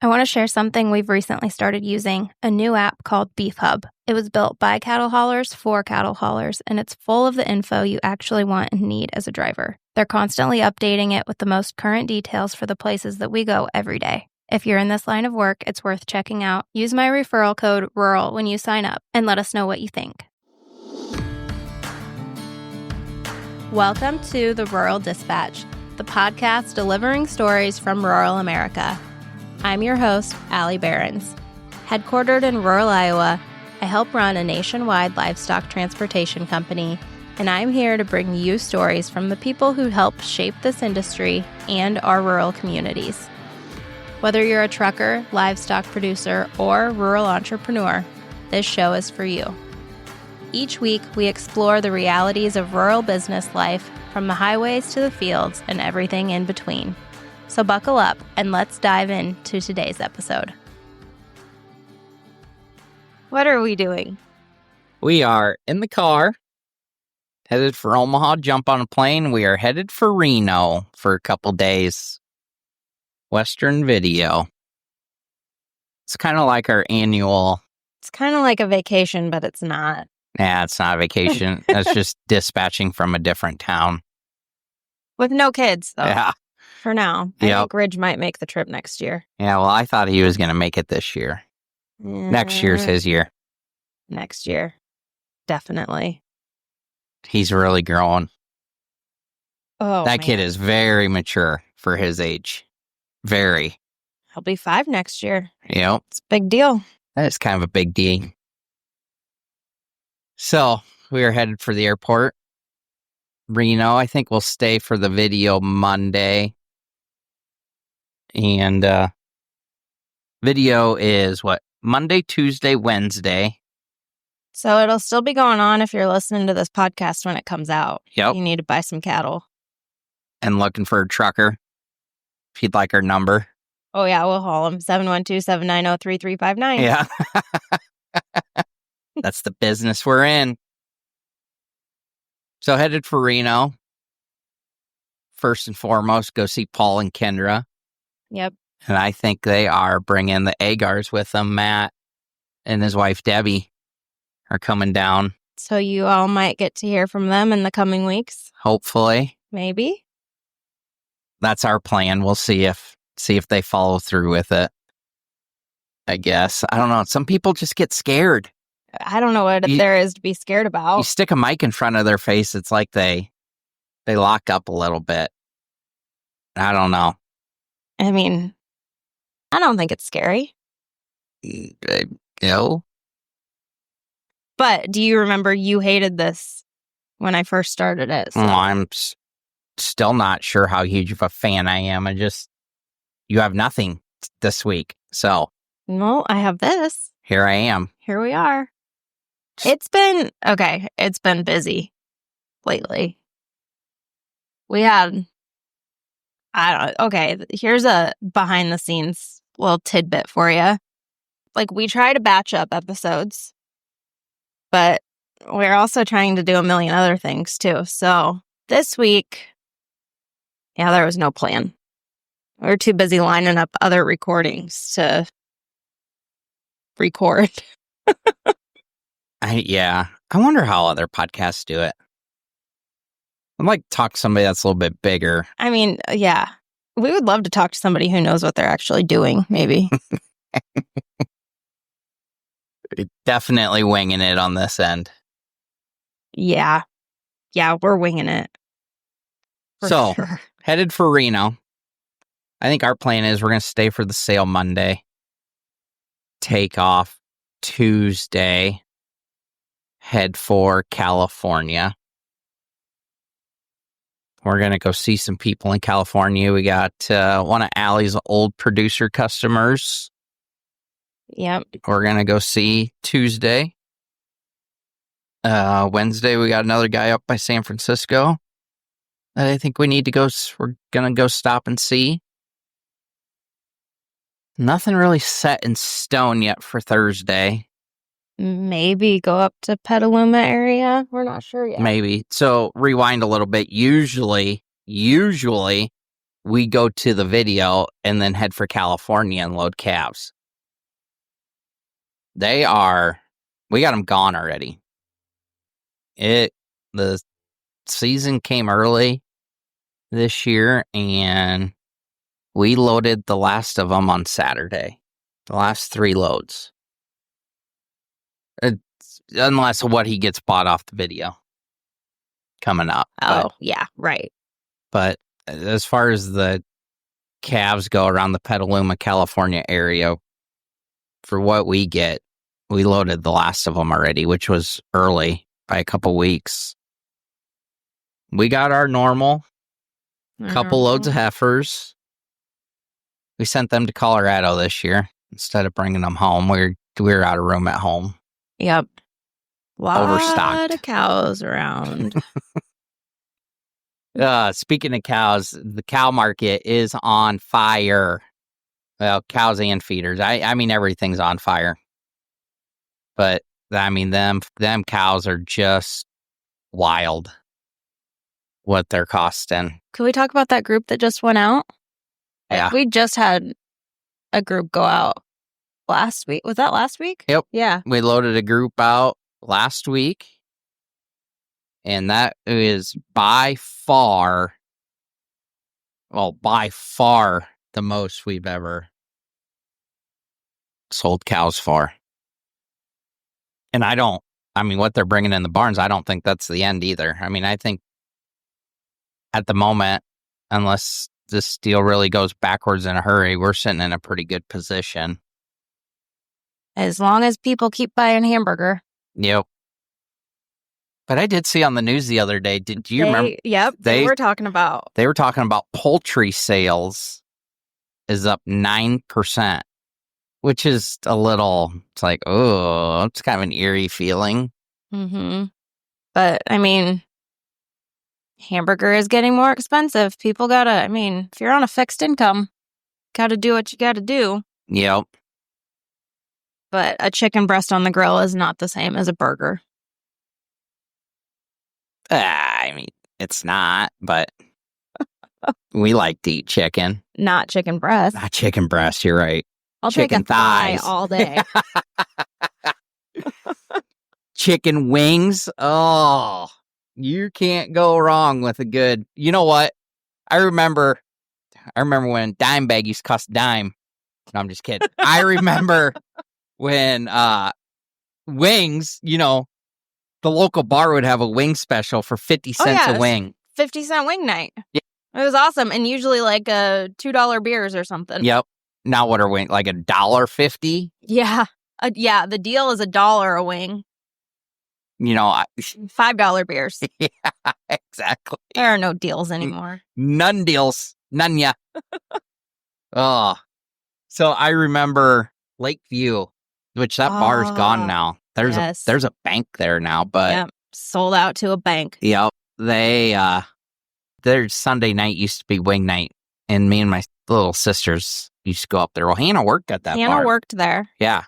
I want to share something we've recently started using, a new app called Beef Hub. It was built by cattle haulers for cattle haulers, and it's full of the info you actually want and need as a driver. They're constantly updating it with the most current details for the places that we go every day. If you're in this line of work, it's worth checking out. Use my referral code RURAL when you sign up and let us know what you think. Welcome to the Rural Dispatch, the podcast delivering stories from rural America. I'm your host, Allie Behrens. Headquartered in rural Iowa, I help run a nationwide livestock transportation company, and I'm here to bring you stories from the people who help shape this industry and our rural communities. Whether you're a trucker, livestock producer, or rural entrepreneur, this show is for you. Each week, we explore the realities of rural business life, from the highways to the fields and everything in between. So buckle up and let's dive into today's episode. What are we doing? We are in the car, headed for Omaha, jump on a plane. We are headed for Reno for a couple days. Western Video. It's kind of like our annual... It's kind of like a vacation, but it's not. Nah, it's not a vacation. It's just dispatching from a different town. With no kids, though. Yeah. For now. I think Ridge might make the trip next year. Yeah, well, I thought he was going to make it this year. Next year's his year. Next year. Definitely. He's really growing. Oh, that kid is very mature for his age. Very. He'll be 5 next year. Yep. It's a big deal. That is kind of a big deal. So, we are headed for the airport. Reno, I think we'll stay for the video Monday. And video is what? Monday, Tuesday, Wednesday. So it'll still be going on if you're listening to this podcast when it comes out. Yep. You need to buy some cattle. And looking for a trucker. If you'd like our number. Oh, yeah, we'll haul them. 712-790-3359. Yeah. That's the business we're in. So headed for Reno. First and foremost, go see Paul and Kendra. Yep. And I think they are bringing the Agars with them. Matt and his wife, Debbie, are coming down. So you all might get to hear from them in the coming weeks. Hopefully. Maybe. That's our plan. We'll see if they follow through with it. I guess. I don't know. Some people just get scared. I don't know what there is to be scared about. You stick a mic in front of their face, it's like they lock up a little bit. I don't know. I mean, I don't think it's scary. No. But do you remember you hated this when I first started it? So. Well, I'm still not sure how huge of a fan I am. You have nothing this week. So. No, I have this. Here I am. Here we are. It's been busy lately. Here's a behind the scenes little tidbit for you. Like, we try to batch up episodes, but we're also trying to do a million other things too. So this week, there was no plan. We were too busy lining up other recordings to record. I wonder how other podcasts do it. I'd like to talk to somebody that's a little bit bigger. I mean, yeah. We would love to talk to somebody who knows what they're actually doing, maybe. Definitely winging it on this end. Yeah. Yeah, we're winging it. Sure. Headed for Reno. I think our plan is we're going to stay for the sale Monday. Take off Tuesday. Head for California. We're going to go see some people in California. We got one of Allie's old producer customers. Yep. We're going to go see Tuesday. Wednesday, we got another guy up by San Francisco that I think we need to go. We're going to go stop and see. Nothing really set in stone yet for Thursday. Maybe go up to Petaluma area. We're not sure yet. Maybe. So rewind a little bit. Usually we go to the video and then head for California and load calves. We got them gone already. The season came early this year, and we loaded the last of them on Saturday. The last 3 loads. Unless what he gets bought off the video coming up. Yeah, right. But as far as the calves go around the Petaluma, California area, for what we get, we loaded the last of them already, which was early by a couple weeks. We got our normal couple loads of heifers. We sent them to Colorado this year instead of bringing them home. We were out of room at home. Yep. Overstocked. Lot of cows around. Speaking of cows, the cow market is on fire. Well, cows and feeders. I mean, everything's on fire. But, I mean, them cows are just wild what they're costing. Can we talk about that group that just went out? Yeah. We just had a group go out last week. Was that last week? Yep. Yeah. We loaded a group out last week. And that is by far the most we've ever sold cows for. And what they're bringing in the barns, I don't think that's the end either. I mean, I think at the moment, unless this deal really goes backwards in a hurry, we're sitting in a pretty good position. As long as people keep buying hamburger. Yep. But I did see on the news the other day, did you remember? Yep, they were talking about. They were talking about poultry sales is up 9%, which is a little, it's like, oh, it's kind of an eerie feeling. Mm-hmm. But, I mean, hamburger is getting more expensive. People if you're on a fixed income, gotta do what you gotta do. Yep. But a chicken breast on the grill is not the same as a burger. I mean, it's not, but we like to eat chicken. Not chicken breast. Not chicken breast, you're right. I'll chicken take a thigh all day. Chicken wings. Oh, you can't go wrong with a good. You know what? I remember when Dime Bag used to cost a dime. No, I'm just kidding. I remember when wings, the local bar would have a wing special for 50 cents a wing. 50-cent wing night. Yeah. It was awesome. And usually like $2 beers or something. Yep. Now what are wings? Like $1.50? Yeah. Yeah. The deal is $1 a wing. $5 beers. Yeah, exactly. There are no deals anymore. None deals. None ya. Oh. So I remember Lakeview, which that bar's gone now. There's a bank there now, but yep, sold out to a bank. Yep. Their Sunday night used to be wing night, and me and my little sisters used to go up there. Well, Hannah worked at that bar. Hannah worked there. Yeah.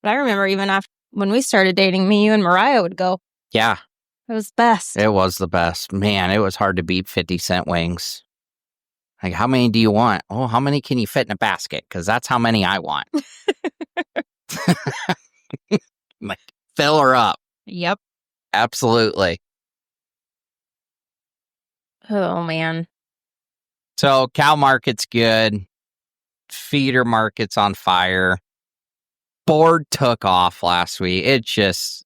But I remember even after when we started dating, me, you, and Mariah would go. Yeah. It was best. It was the best. Man, it was hard to beat 50-cent wings. Like, how many do you want? Oh, how many can you fit in a basket? Because that's how many I want. Like, fill her up. Yep. Absolutely. Oh, man. So, cow market's good. Feeder market's on fire. Board took off last week. Which is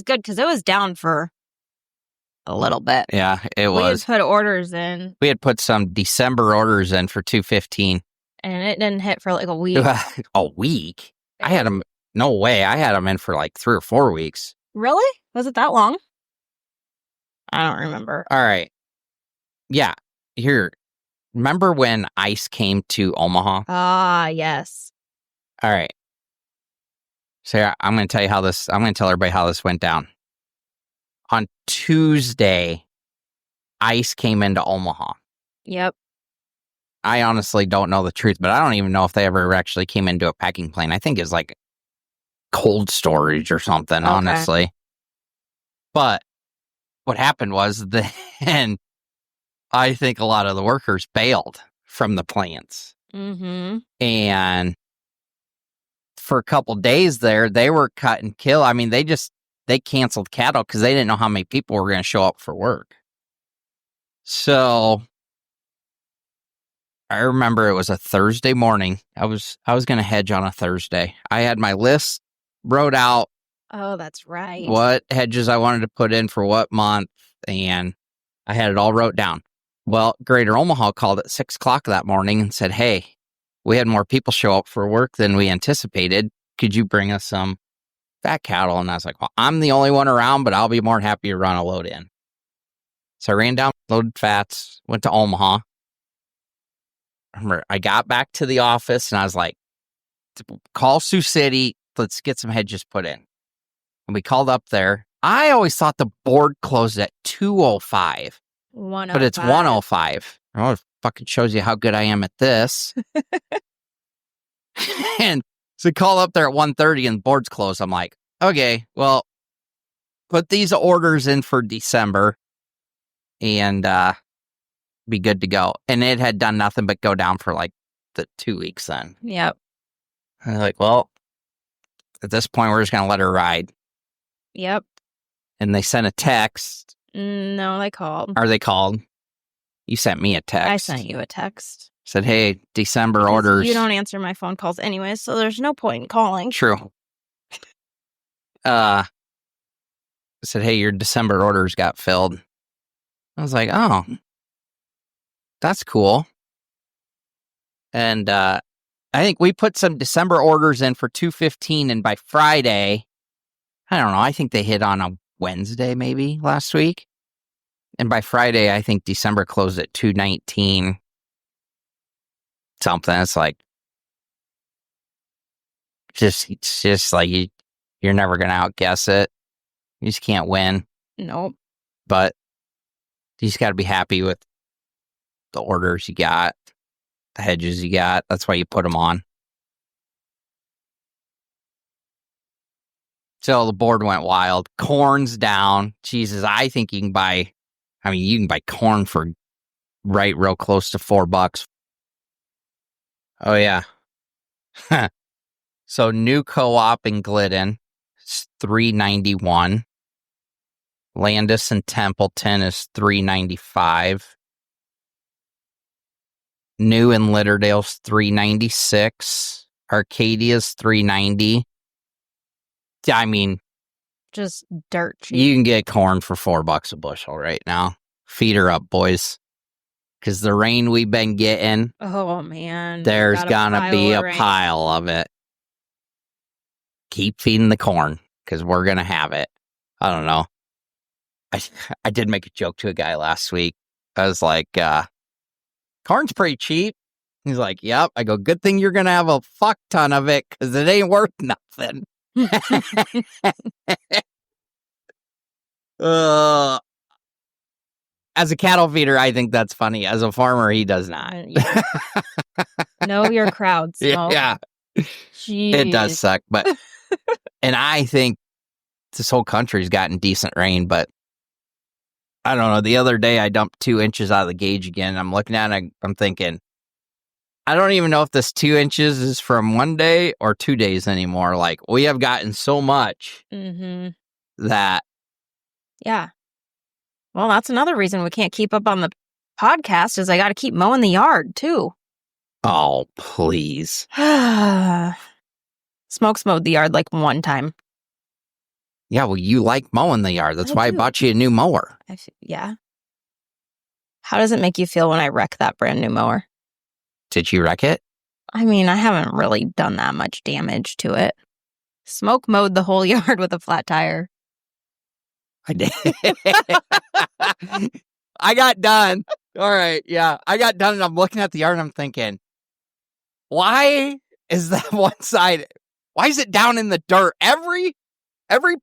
good, because it was down for a little bit. Yeah, it was. We had put orders in. We had put some December orders in for $215. And it didn't hit for like a week. A week? I had them. No way. I had them in for like 3 or 4 weeks. Really? Was it that long? I don't remember. All right. Yeah. Here. Remember when ice came to Omaha? Ah, yes. All right. So I'm going to tell everybody how this went down. On Tuesday, ice came into Omaha. Yep. I honestly don't know the truth, but I don't even know if they ever actually came into a packing plane. I think it's like cold storage or something, honestly. But what happened was then I think a lot of the workers bailed from the plants. Mm-hmm. And for a couple days there, they were cut and kill. I mean, they canceled cattle because they didn't know how many people were going to show up for work. So I remember it was a Thursday morning. I was going to hedge on a Thursday. I had my list wrote out. Oh, that's right. What hedges I wanted to put in for what month, and I had it all wrote down. Well, Greater Omaha called at 6:00 that morning and said, "Hey, we had more people show up for work than we anticipated. Could you bring us some fat cattle?" And I was like, "Well, I'm the only one around, but I'll be more than happy to run a load in." So I ran down, loaded fats, went to Omaha. I got back to the office and I was like, "Call Sioux City. Let's get some hedges put in." And we called up there. I always thought the board closed at 2:05. 105. But it's 1:05. Oh, it fucking shows you how good I am at this. And so call up there at 1:30 and the board's closed. I'm like, okay, well, put these orders in for December and be good to go. And it had done nothing but go down for like the 2 weeks then. Yep. I was like, well, at this point, we're just going to let her ride. Yep. And they sent a text. No, they called. Or they called. You sent me a text. I sent you a text. Said, hey, December orders. You don't answer my phone calls anyway, so there's no point in calling. True. Said, hey, your December orders got filled. I was like, oh, that's cool. And I think we put some December orders in for 215, and by Friday, I don't know, I think they hit on a Wednesday maybe last week. And by Friday, I think December closed at 219 something. It's like, it's just like you're never going to outguess it. You just can't win. Nope. But you just got to be happy with the orders you got, the hedges you got. That's why you put them on. So the board went wild. Corn's down. Jesus, I think you can buy corn for real close to $4. Oh, yeah. So new co-op in Glidden is $3.91. Landis and Templeton is $3.95. New in Litterdale's $3.96. Arcadia's $3.90. I mean, just dirt cheap. You can get corn for $4 a bushel right now. Feed her up, boys. Because the rain we've been getting, oh man, there's gonna be a pile of it. Keep feeding the corn because we're gonna have it. I don't know. I did make a joke to a guy last week. I was like, corn's pretty cheap. He's like, yep. I go, good thing you're gonna have a fuck ton of it because it ain't worth nothing. As a cattle feeder, I think that's funny. As a farmer, he does not. Yeah. Know your crowd, Smoke. Yeah. Jeez. It does suck, but and I think this whole country's gotten decent rain, but I don't know. The other day, I dumped 2 inches out of the gauge again. I'm looking at it, I'm thinking, I don't even know if this 2 inches is from 1 day or 2 days anymore. Like, we have gotten so much that. Yeah. Well, that's another reason we can't keep up on the podcast is I got to keep mowing the yard, too. Oh, please. Smokes mowed the yard like 1 time. Yeah, well, you like mowing the yard. That's why I bought you a new mower. Yeah. How does it make you feel when I wreck that brand new mower? Did you wreck it? I mean, I haven't really done that much damage to it. Smoke mowed the whole yard with a flat tire. I did. I got done. All right, yeah. I got done, and I'm looking at the yard, and I'm thinking, why is that one side, why is it down in the dirt? Every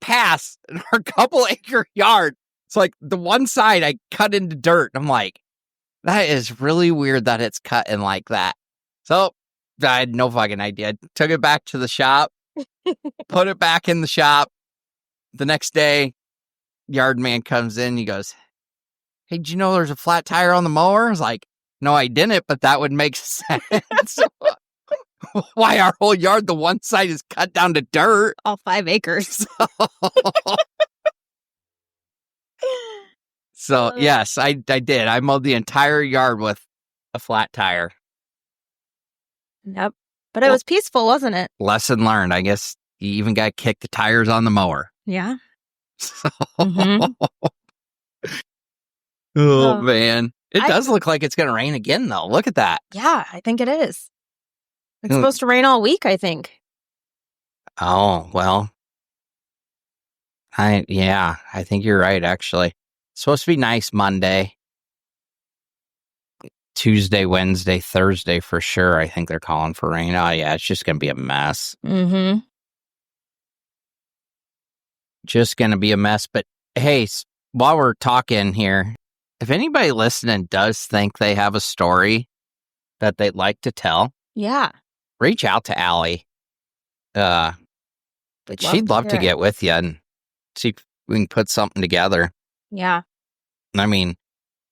pass in our couple-acre yard, it's like the one side I cut into dirt. And I'm like, that is really weird that it's cut in like that. So I had no fucking idea. Took it back to the shop, put it back in the shop. The next day, yard man comes in. He goes, hey, did you know there's a flat tire on the mower? I was like, No, I didn't, but that would make sense. Why our whole yard, the one side is cut down to dirt. All 5 acres. So yes, I did. I mowed the entire yard with a flat tire. Yep. But it was peaceful, wasn't it? Lesson learned. I guess you even got to kick the tires on the mower. Yeah. So, Mhm. oh, man. It I- does look like it's going to rain again, though. Look at that. Yeah, I think it is. It's supposed to rain all week, I think. Oh, well. I think you're right, actually. It's supposed to be nice Monday, Tuesday, Wednesday, Thursday for sure. I think they're calling for rain. Oh, yeah, it's just going to be a mess. Mm-hmm. Just going to be a mess. But hey, while we're talking here, if anybody listening does think they have a story that they'd like to tell, Yeah. reach out to Allie. She'd love to get with you and see if we can put something together. Yeah. I mean,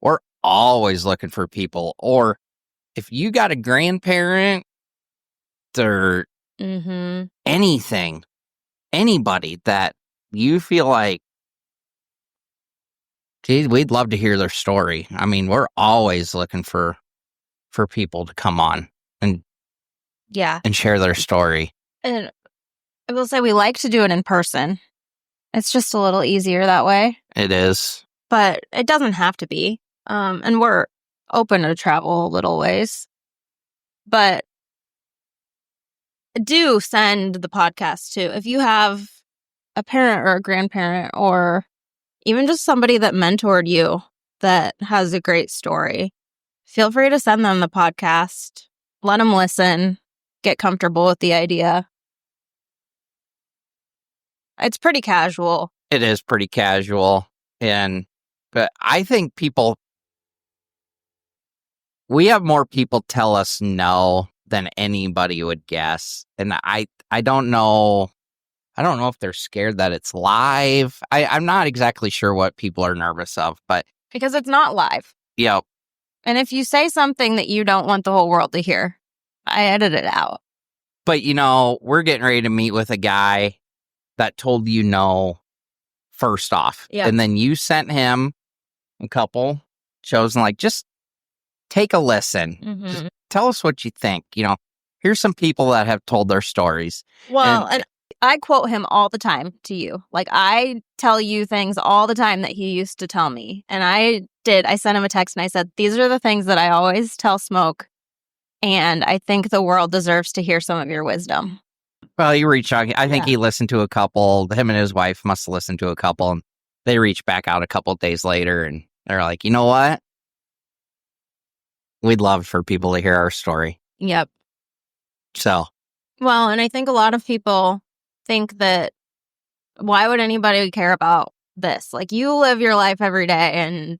we're always looking for people. Or if you got a grandparent or anything, anybody that you feel like, geez, we'd love to hear their story. I mean, we're always looking for people to come on and share their story. And I will say we like to do it in person. It's just a little easier that way. It is. But it doesn't have to be. And we're open to travel a little ways. But do send the podcast too. If you have a parent or a grandparent or even just somebody that mentored you that has a great story, feel free to send them the podcast. Let them listen. Get comfortable with the idea. It's pretty casual. It is pretty casual. But I think we have more people tell us no than anybody would guess. And I don't know. I don't know if they're scared that it's live. I'm not exactly sure what people are nervous of, but because it's not live. Yep. And if you say something that you don't want the whole world to hear, I edit it out. But we're getting ready to meet with a guy that told you no first off. Yep. And then you sent him a couple shows and just take a listen. Just tell us what you think. Here's some people that have told their stories. Well, and I quote him all the time to you. I tell you things all the time that he used to tell me. And I sent him a text and I said, these are the things that I always tell Smoke. And I think the world deserves to hear some of your wisdom. Well, you reached out. I think he listened to a couple. Him and his wife must have listened to a couple. And they reached back out a couple of days later. And they're like, you know what? We'd love for people to hear our story. Yep. So. Well, and I think a lot of people think that why would anybody care about this? You live your life every day and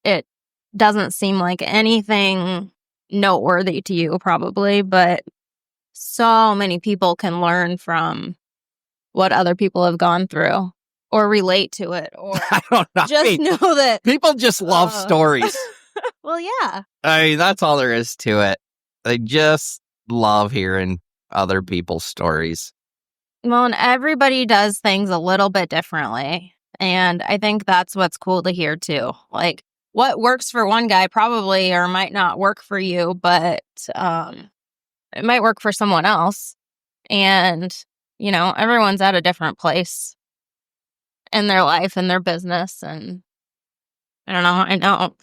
it doesn't seem like anything noteworthy to you probably, but so many people can learn from what other people have gone through or relate to it or I don't know. Just know that people just love stories. Well, yeah. I mean, that's all there is to it. They just love hearing other people's stories. Well, and everybody does things a little bit differently. And I think that's what's cool to hear too. What works for one guy probably or might not work for you, but it might work for someone else. And, everyone's at a different place in their life and their business. And I know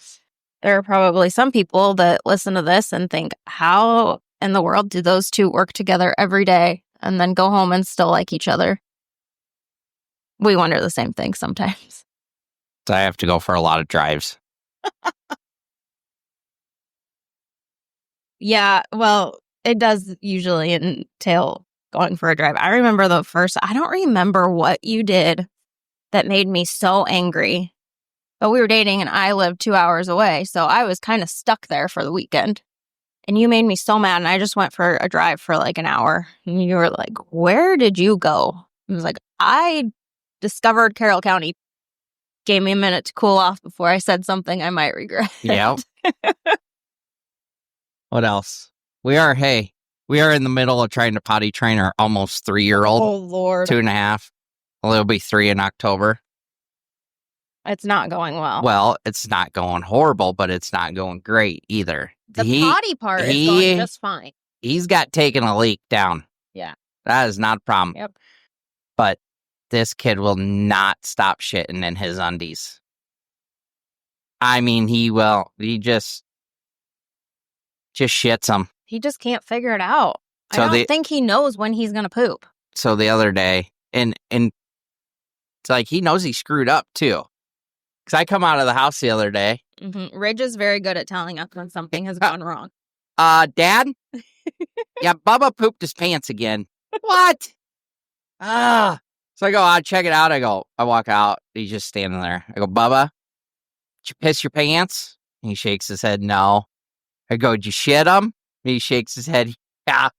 there are probably some people that listen to this and think, how in the world do those two work together every day and then go home and still like each other? We wonder the same thing sometimes. So I have to go for a lot of drives. Yeah, well, it does usually entail going for a drive. I remember I don't remember what you did that made me so angry. But we were dating and I lived 2 hours away. So I was kind of stuck there for the weekend. And you made me so mad. And I just went for a drive for an hour. And you were like, where did you go? I was like, I discovered Carroll County. Gave me a minute to cool off before I said something I might regret. Yeah. What else? We are in the middle of trying to potty train our almost 3-year-old. Oh, Lord. 2.5. Well, it'll be 3 in October. It's not going well. Well, it's not going horrible, but it's not going great either. The potty part is going just fine. He's got taken a leak down. Yeah. That is not a problem. Yep. But this kid will not stop shitting in his undies. I mean, he will. He just shits them. He just can't figure it out. I don't think he knows when he's going to poop. So the other day, and it's like he knows he screwed up too. Because I come out of the house the other day. Mm-hmm. Ridge is very good at telling us when something has gone wrong. Dad? Yeah, Bubba pooped his pants again. What? So I go out, check it out. I walk out. He's just standing there. I go, Bubba, did you piss your pants? And he shakes his head, no. I go, did you shit him? And he shakes his head, yeah.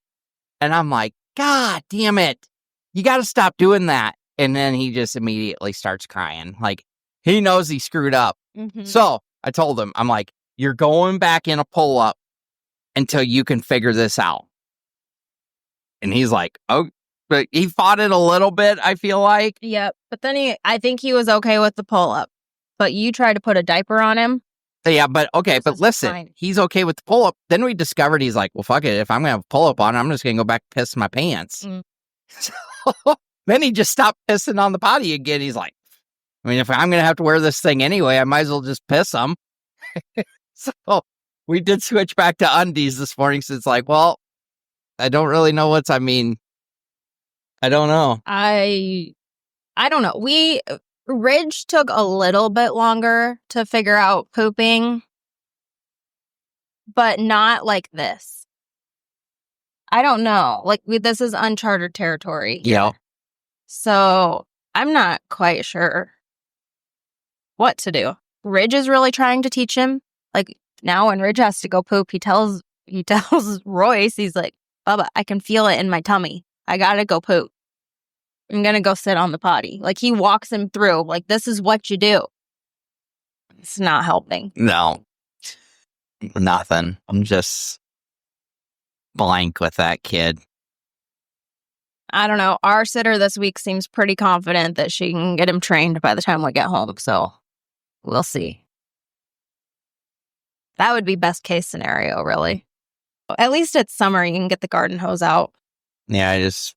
And I'm like, God damn it. You got to stop doing that. And then he just immediately starts crying. Like, he knows he screwed up. Mm-hmm. So I told him, I'm like, you're going back in a pull-up until you can figure this out. And he's like, oh, but he fought it a little bit, I feel like. Yep. But then I think he was okay with the pull-up. But you tried to put a diaper on him. Yeah, but okay, but listen, fine. He's okay with the pull-up. Then we discovered he's like, well, fuck it. If I'm going to have a pull-up on, I'm just going to go back and piss my pants. Mm. So then he just stopped pissing on the potty again. He's like, I mean, if I'm going to have to wear this thing anyway, I might as well just piss them. So we did switch back to undies this morning. So it's like, well, I don't really know I don't know. I don't know. Ridge took a little bit longer to figure out pooping, but not like this. I don't know. Like, this is uncharted territory. Yeah. So I'm not quite sure what to do. Ridge is really trying to teach him. Like, now when Ridge has to go poop, he tells Royce, he's like, Bubba, I can feel it in my tummy. I gotta go poop. I'm gonna go sit on the potty. Like, he walks him through. Like, this is what you do. It's not helping. No. Nothing. I'm just blank with that kid. I don't know. Our sitter this week seems pretty confident that she can get him trained by the time we get home. So we'll see. That would be best case scenario, really. At least it's summer. You can get the garden hose out. Yeah, I just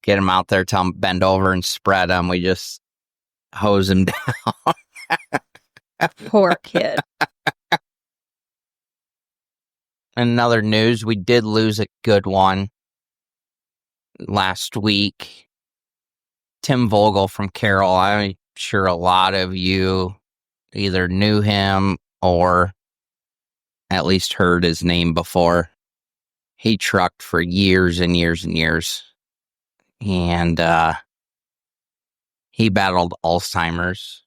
get him out there, tell him bend over and spread him. We just hose him down. Poor kid. In other news, we did lose a good one last week. Tim Vogel from Carroll. I'm sure a lot of you either knew him or at least heard his name before. He trucked for years and years and years. And he battled Alzheimer's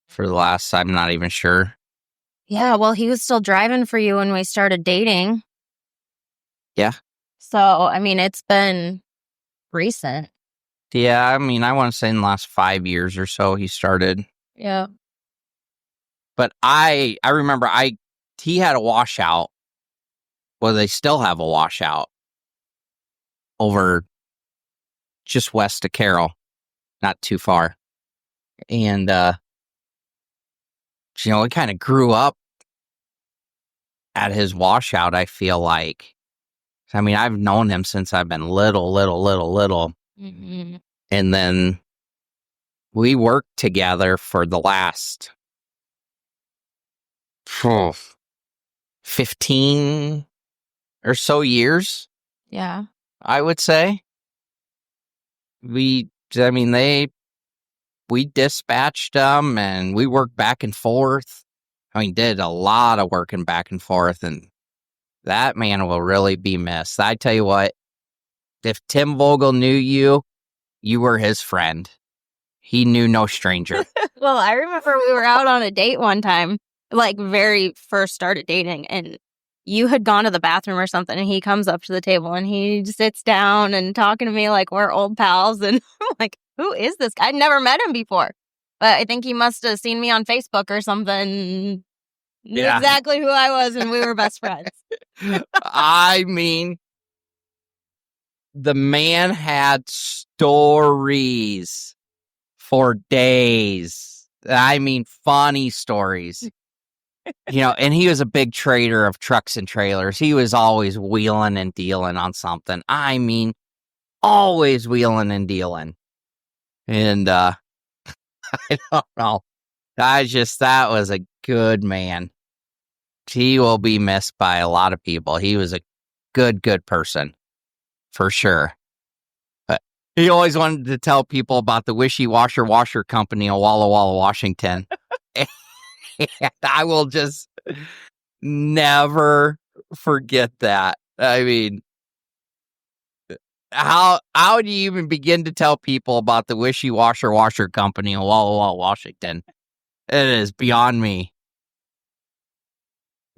for the last, I'm not even sure. Yeah, well, he was still driving for you when we started dating. Yeah. So, I mean, it's been recent. Yeah, I mean, I want to say in the last 5 years or so he started. Yeah. But I remember he had a washout. Well, they still have a washout over just west of Carroll, not too far. And, we kind of grew up at his washout, I feel like. I mean, I've known him since I've been little. Mm-hmm. And then we worked together for the last 15 or so years. Yeah. I would say. We dispatched them and we worked back and forth. I mean, did a lot of working back and forth, and that man will really be missed. I tell you what, if Tim Vogel knew you, you were his friend. He knew no stranger. Well, I remember we were out on a date one time, like very first started dating, and you had gone to the bathroom or something, and he comes up to the table and he sits down and talking to me like we're old pals. And I'm like, who is this guy? I'd never met him before, but I think he must have seen me on Facebook or something. Knew Yeah. exactly who I was, and we were best friends. I mean, the man had stories for days. I mean, funny stories. And he was a big trader of trucks and trailers. He was always wheeling and dealing on something. I mean, always wheeling and dealing. And I don't know. That was a good man. He will be missed by a lot of people. He was a good person, for sure. But he always wanted to tell people about the Wishy Washer Company in Walla Walla, Washington. And I will just never forget that. I mean, how do you even begin to tell people about the Wishy Washer Company in Walla Walla, Washington? It is beyond me.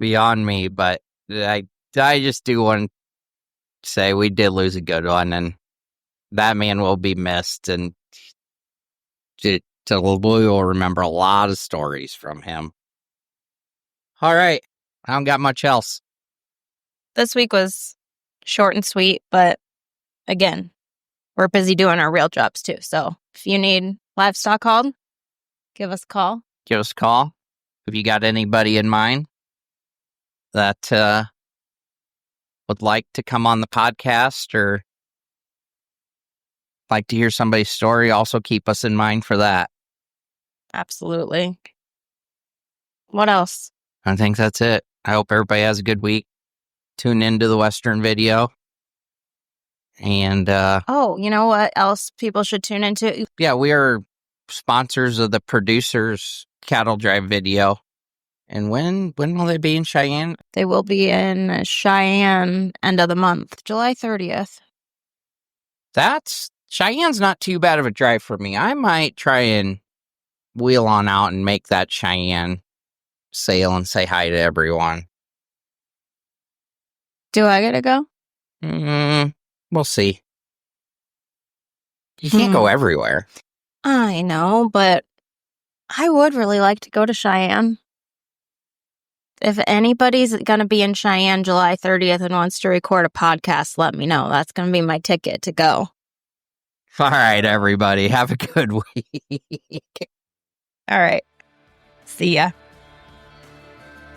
But I just do want to say we did lose a good one, and that man will be missed, and we will remember a lot of stories from him. All right. I don't got much else. This week was short and sweet, but again, we're busy doing our real jobs too. So if you need livestock called, give us a call. Give us a call. If you got anybody in mind that would like to come on the podcast or like to hear somebody's story, also keep us in mind for that. Absolutely. What else? I think that's it. I hope everybody has a good week. Tune into the Western video. And you know what else people should tune into? Yeah, we are sponsors of the Producers Cattle Drive video. And when will they be in Cheyenne? They will be in Cheyenne end of the month, July 30th. Cheyenne's not too bad of a drive for me. I might try and wheel on out and make that Cheyenne sail and say hi to everyone. Do I get to go? We'll see. You can't go everywhere. I know, but I would really like to go to Cheyenne. If anybody's going to be in Cheyenne July 30th and wants to record a podcast, let me know. That's going to be my ticket to go. All right, everybody. Have a good week. All right. See ya.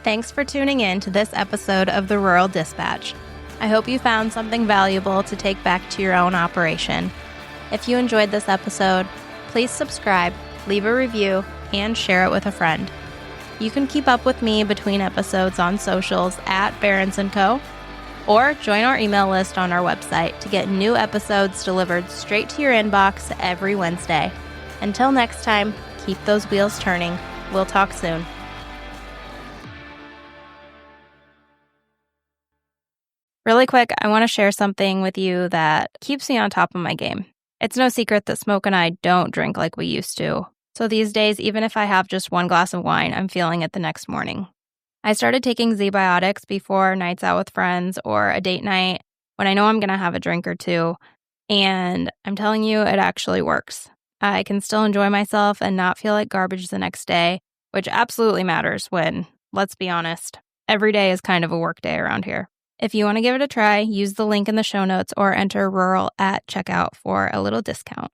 Thanks for tuning in to this episode of the Rural Dispatch. I hope you found something valuable to take back to your own operation. If you enjoyed this episode, please subscribe, leave a review, and share it with a friend. You can keep up with me between episodes on socials at Barons & Co. or join our email list on our website to get new episodes delivered straight to your inbox every Wednesday. Until next time, keep those wheels turning. We'll talk soon. Really quick, I want to share something with you that keeps me on top of my game. It's no secret that Smoke and I don't drink like we used to. So these days, even if I have just one glass of wine, I'm feeling it the next morning. I started taking Z-Biotics before nights out with friends or a date night when I know I'm going to have a drink or two. And I'm telling you, it actually works. I can still enjoy myself and not feel like garbage the next day, which absolutely matters when, let's be honest, every day is kind of a work day around here. If you want to give it a try, use the link in the show notes or enter rural at checkout for a little discount.